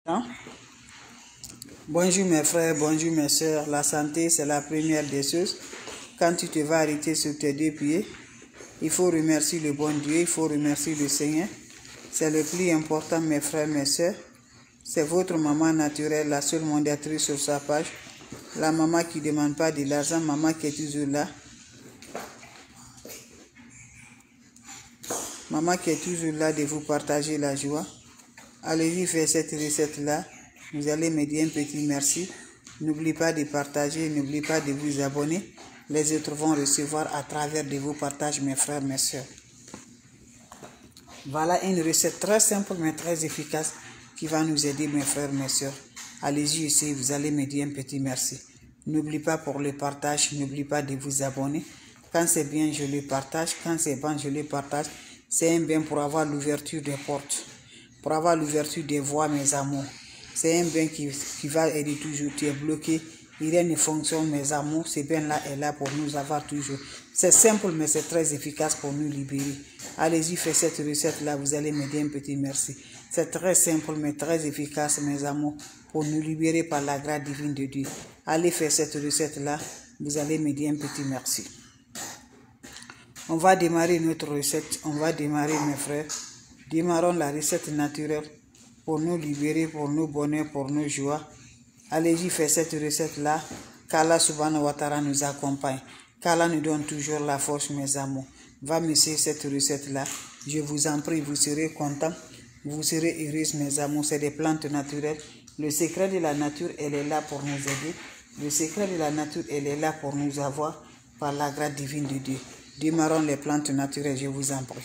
Hein? Bonjour mes frères, bonjour mes soeurs. La santé, c'est la première des choses. Quand tu te vas arrêter sur tes deux pieds, il faut remercier le bon Dieu, il faut remercier le Seigneur. C'est le plus important, mes frères, mes soeurs. C'est votre maman naturelle, la seule modératrice sur sa page. La maman qui ne demande pas de l'argent, maman qui est toujours là. Maman qui est toujours là de vous partager la joie. Allez-y faire cette recette-là. Vous allez me dire un petit merci. N'oubliez pas de partager, n'oubliez pas de vous abonner. Les autres vont recevoir à travers de vos partages, mes frères, mes soeurs. Voilà une recette très simple mais très efficace qui va nous aider, mes frères, mes soeurs. Allez-y ici, vous allez me dire un petit merci. N'oubliez pas pour le partage, n'oubliez pas de vous abonner. Quand c'est bien, je le partage. Quand c'est bon, je le partage. C'est un bien pour avoir l'ouverture des portes, pour avoir l'ouverture des voies, mes amours. C'est un bien qui va aider toujours. Tu es bloqué, rien ne fonctionne, mes amours. Ce bien-là est là pour nous avoir toujours. C'est simple, mais c'est très efficace pour nous libérer. Allez-y, faites cette recette-là, vous allez me dire un petit merci. C'est très simple, mais très efficace, mes amours, pour nous libérer par la grâce divine de Dieu. Allez faire cette recette-là, vous allez me dire un petit merci. On va démarrer notre recette, on va démarrer, mes frères. Démarrons la recette naturelle pour nous libérer, pour nous bonheur, pour nos joies. Allez-y, faire cette recette-là. Qu'Allah subhanahu wa ta'ala nous accompagne. Qu'Allah nous donne toujours la force, mes amours. Va m'essayer cette recette-là. Je vous en prie, vous serez contents. Vous serez heureux, mes amours. C'est des plantes naturelles. Le secret de la nature, elle est là pour nous aider. Le secret de la nature, elle est là pour nous avoir par la grâce divine de Dieu. Démarrons les plantes naturelles, je vous en prie.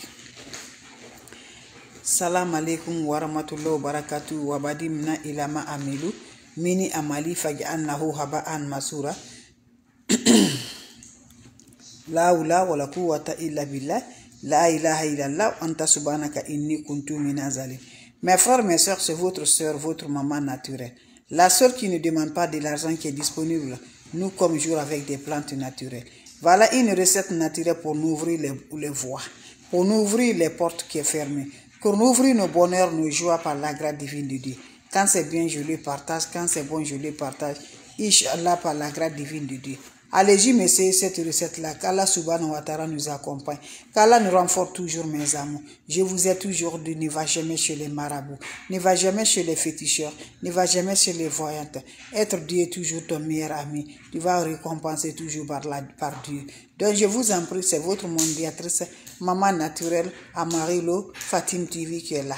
Salam alaikum wa rahmatullahi wa barakatuh wa badimna ilama amilu mini amali faj'annahu haba'an masura. La hawla wa la quwwata illa billah, la ilaha illallah, anta subhanaka inni kuntu minaz zalim. Mes frères, mes soeurs, c'est votre soeur, votre maman naturelle. La seule qui ne demande pas de l'argent qui est disponible, nous comme jour avec des plantes naturelles. Voilà une recette naturelle pour nous ouvrir les voies, pour nous ouvrir les portes qui sont fermées, pour nous ouvrir nos bonheurs, nos joies par la grâce divine de Dieu. Quand c'est bien, je le partage. Quand c'est bon, je le partage. Inch'Allah, par la grâce divine de Dieu. Allez-y, m'essayer cette recette-là. Qu'Allah subhanahu wa ta'ala nous accompagne. Qu'Allah nous renforce toujours, mes amours. Je vous ai toujours dit, ne va jamais chez les marabouts. Ne va jamais chez les féticheurs. Ne va jamais chez les voyantes. Être Dieu est toujours ton meilleur ami. Tu vas récompenser toujours par Dieu. Donc, je vous en prie, c'est votre médiatrice, maman naturelle, Amarilo Fatim TV qui est là.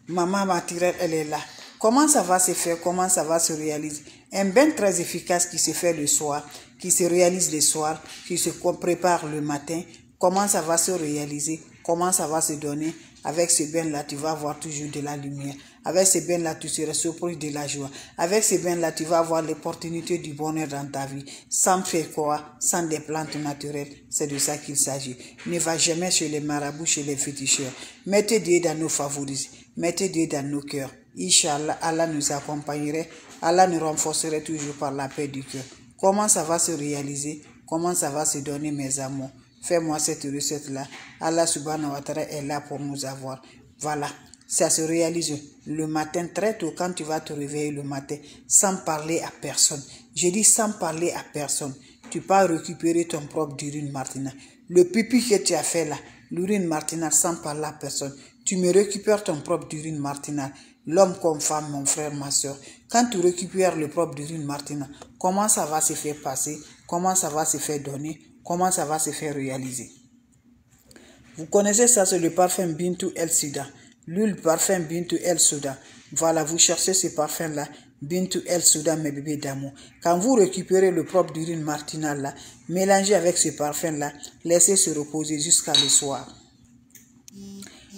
Maman naturelle, elle est là. Comment ça va se faire? Comment ça va se réaliser? Un bain très efficace qui se fait le soir, qui se réalise le soir, qui se prépare le matin. Comment ça va se réaliser? Comment ça va se donner? Avec ce bain-là, tu vas avoir toujours de la lumière. Avec ce bain-là, tu seras surpris de la joie. Avec ce bain-là, tu vas avoir l'opportunité du bonheur dans ta vie. Sans faire quoi? Sans des plantes naturelles. C'est de ça qu'il s'agit. Ne va jamais chez les marabouts, chez les féticheurs. Mettez Dieu dans nos favoris. Mettez Dieu dans nos cœurs. Inch'Allah, Allah nous accompagnerait. Allah nous renforcerait toujours par la paix du cœur. Comment ça va se réaliser? Comment ça va se donner, mes amours? Fais-moi cette recette-là. Allah subhanahu wa ta'ala est là pour nous avoir. Voilà. Ça se réalise le matin très tôt quand tu vas te réveiller le matin sans parler à personne. Je dis sans parler à personne. Tu peux récupérer ton propre urine matinale. Le pipi que tu as fait là, l'urine matinale sans parler à personne. Tu me récupères ton propre urine matinale. L'homme comme femme, mon frère, ma soeur. Quand tu récupères le propre urine matinale, comment ça va se faire passer? Comment ça va se faire donner? Comment ça va se faire réaliser? Vous connaissez ça, c'est le parfum Bintou El Souda. L'huile parfum Bintou El Souda. Voilà, vous cherchez ce parfum-là, Bintou El Souda, mes bébés d'amour. Quand vous récupérez le propre d'urine matinale là, mélangez avec ce parfum-là, laissez se reposer jusqu'à le soir.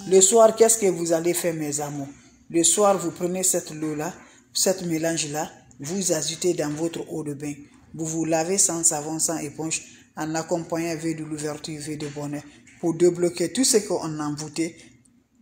Le soir, qu'est-ce que vous allez faire, mes amours? Le soir, vous prenez cette eau-là, cette mélange-là, vous ajoutez dans votre eau de bain. Vous vous lavez sans savon, sans éponge, en accompagnant avec de l'ouverture, avec de bonheur, pour débloquer tout ce qu'on a envoûté,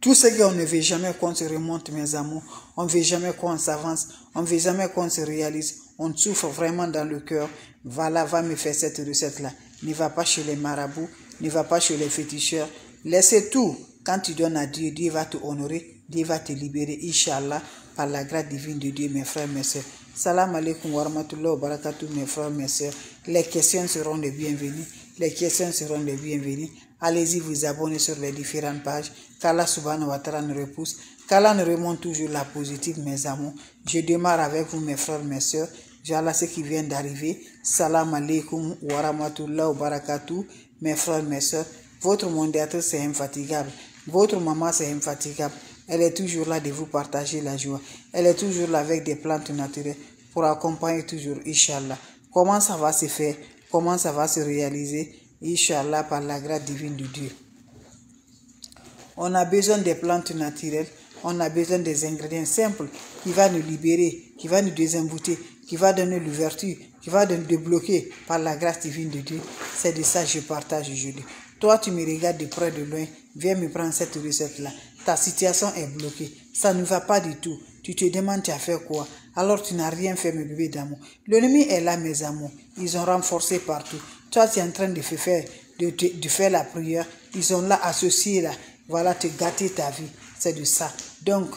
tout ce qu'on ne veut jamais qu'on se remonte, mes amours. On ne veut jamais qu'on s'avance, on ne veut jamais qu'on se réalise. On souffre vraiment dans le cœur. Voilà, va me faire cette recette-là. Ne va pas chez les marabouts, ne va pas chez les féticheurs. Laissez tout. Quand tu donnes à Dieu, Dieu va te honorer. Dieu va te libérer, Inch'Allah, par la grâce divine de Dieu, mes frères, mes sœurs. Salam alaikum wa rahmatullahi wa barakatuh, mes frères, mes sœurs. Les questions seront les bienvenues. Les questions seront les bienvenues. Allez-y vous abonner sur les différentes pages. Qu'Allah subhanahu wa ta'ala nous repousse. Qu'Allah nous remonte toujours la positive, mes amours. Je démarre avec vous, mes frères, mes sœurs. J'allais ceux qui viennent d'arriver. Salam alaikum wa rahmatullahi wa barakatuh, mes frères, mes sœurs. Votre modératrice c'est infatigable. Votre maman c'est infatigable. Elle est toujours là de vous partager la joie. Elle est toujours là avec des plantes naturelles pour accompagner toujours, Inch'Allah. Comment ça va se faire? Comment ça va se réaliser? Inch'Allah, par la grâce divine de Dieu. On a besoin des plantes naturelles. On a besoin des ingrédients simples qui vont nous libérer, qui vont nous désemboîter, qui va donner l'ouverture, qui va nous débloquer par la grâce divine de Dieu. C'est de ça que je partage aujourd'hui. Toi, tu me regardes de près, de loin. Viens me prendre cette recette-là. Ta situation est bloquée. Ça ne va pas du tout. Tu te demandes, tu as fait quoi? Alors tu n'as rien fait, mes bébés d'amour. L'ennemi est là, mes amours. Ils ont renforcé partout. Toi, tu es en train de faire la prière. Ils sont là, associés là. Voilà, te gâter ta vie. C'est de ça. Donc,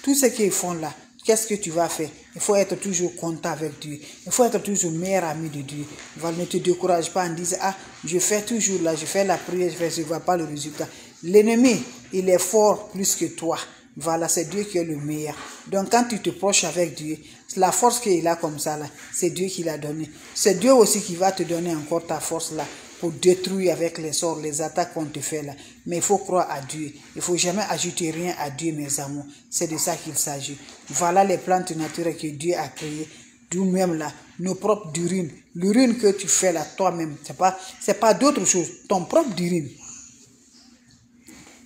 tout ce qu'ils font là, qu'est-ce que tu vas faire? Il faut être toujours content avec Dieu. Il faut être toujours meilleur ami de Dieu. Voilà, ne te décourage pas en disant, ah, je fais toujours là, je fais la prière, je ne vois pas le résultat. L'ennemi, il est fort plus que toi. Voilà, c'est Dieu qui est le meilleur. Donc, quand tu te proches avec Dieu, la force qu'il a comme ça là, c'est Dieu qui l'a donné. C'est Dieu aussi qui va te donner encore ta force là pour détruire avec les sorts, les attaques qu'on te fait là. Mais il faut croire à Dieu. Il ne faut jamais ajouter rien à Dieu, mes amours. C'est de ça qu'il s'agit. Voilà les plantes naturelles que Dieu a créées. Nous-mêmes là, nos propres urines. L'urine que tu fais là, toi-même, c'est pas d'autre chose. Ton propre urine.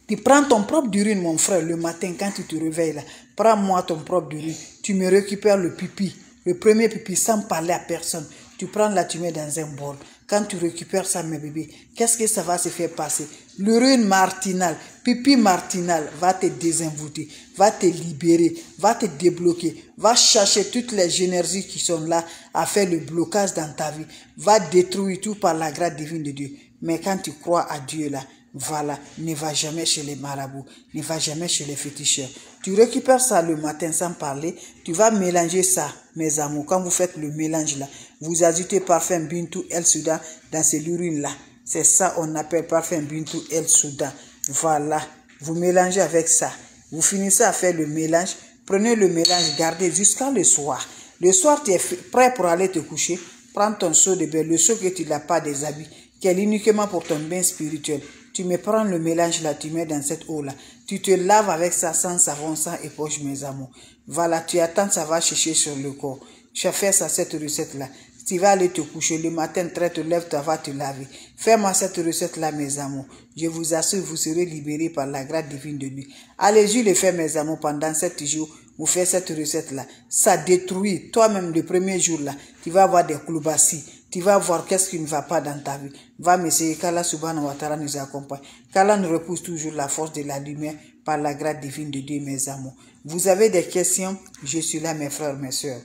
Tu prends ton propre urine, mon frère, le matin quand tu te réveilles là. Prends-moi ton propre urine. Tu me récupères le pipi. Le premier pipi sans parler à personne. Tu prends là, tu mets dans un bol. Quand tu récupères ça, mes bébés, qu'est-ce que ça va se faire passer? L'urine martinale, pipi martinal va te désenvoûter, va te libérer, va te débloquer, va chercher toutes les énergies qui sont là à faire le blocage dans ta vie, va détruire tout par la grâce divine de Dieu. Mais quand tu crois à Dieu là, voilà, ne va jamais chez les marabouts, ne va jamais chez les féticheurs. Tu récupères ça le matin sans parler, tu vas mélanger ça, mes amours. Quand vous faites le mélange là, vous ajoutez parfum Bintou El Soudan dans cette urine là. C'est ça on appelle parfum Bintou El Soudan. Voilà, vous mélangez avec ça. Vous finissez à faire le mélange. Prenez le mélange, gardez jusqu'à le soir. Le soir, tu es prêt pour aller te coucher. Prends ton seau de bain, le seau que tu n'as pas des habits, qui est uniquement pour ton bain spirituel. Tu me prends le mélange là, tu mets dans cette eau là. Tu te laves avec ça sans savon, sans éponge, mes amours. Voilà, tu attends, ça va chercher sur le corps. Je fais ça, cette recette là. Tu vas aller te coucher le matin, très te lèves, tu vas te laver. Fais-moi cette recette là, mes amours. Je vous assure, vous serez libérés par la grâce divine de Dieu. Allez-y le faire, mes amours, pendant 7 jours. Vous faites cette recette là. Ça détruit. Toi-même, le premier jour là, tu vas avoir des cloubassis. Tu vas voir qu'est-ce qui ne va pas dans ta vie. Va m'essayer qu'Allah subhanahu wa ta'ala nous accompagne. Qu'Allah nous repousse toujours la force de la lumière par la grâce divine de Dieu, mes amours. Vous avez des questions? Je suis là, mes frères, mes soeurs.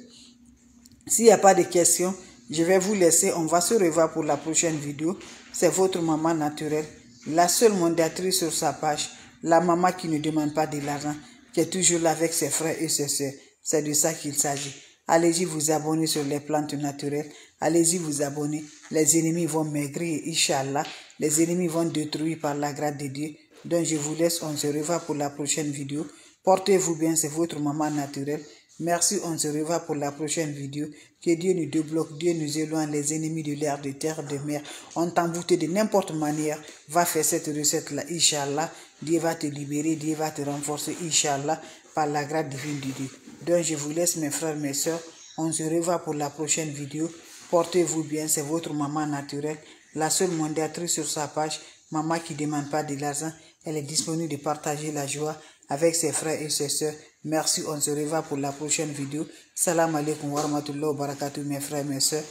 S'il n'y a pas de questions, je vais vous laisser. On va se revoir pour la prochaine vidéo. C'est votre maman naturelle, la seule modératrice sur sa page, la maman qui ne demande pas de l'argent, qui est toujours là avec ses frères et ses soeurs. C'est de ça qu'il s'agit. Allez-y vous abonner sur les plantes naturelles. Allez-y vous abonner. Les ennemis vont maigrir, Inch'Allah. Les ennemis vont détruire par la grâce de Dieu. Donc je vous laisse. On se revoit pour la prochaine vidéo. Portez-vous bien. C'est votre maman naturelle. Merci. On se revoit pour la prochaine vidéo. Que Dieu nous débloque. Dieu nous éloigne les ennemis de l'air, de terre, de mer. On t'envoûte de n'importe manière. Va faire cette recette-là, Inch'Allah. Dieu va te libérer. Dieu va te renforcer, Inch'Allah, par la grâce divine de Dieu. Donc je vous laisse, mes frères, mes soeurs. On se revoit pour la prochaine vidéo. Portez-vous bien, c'est votre maman naturelle, la seule modératrice sur sa page, maman qui ne demande pas de l'argent. Elle est disponible de partager la joie avec ses frères et ses soeurs. Merci, on se revoit pour la prochaine vidéo. Salam alaikum wa rahmatullahi wa barakatuh, mes frères, mes soeurs.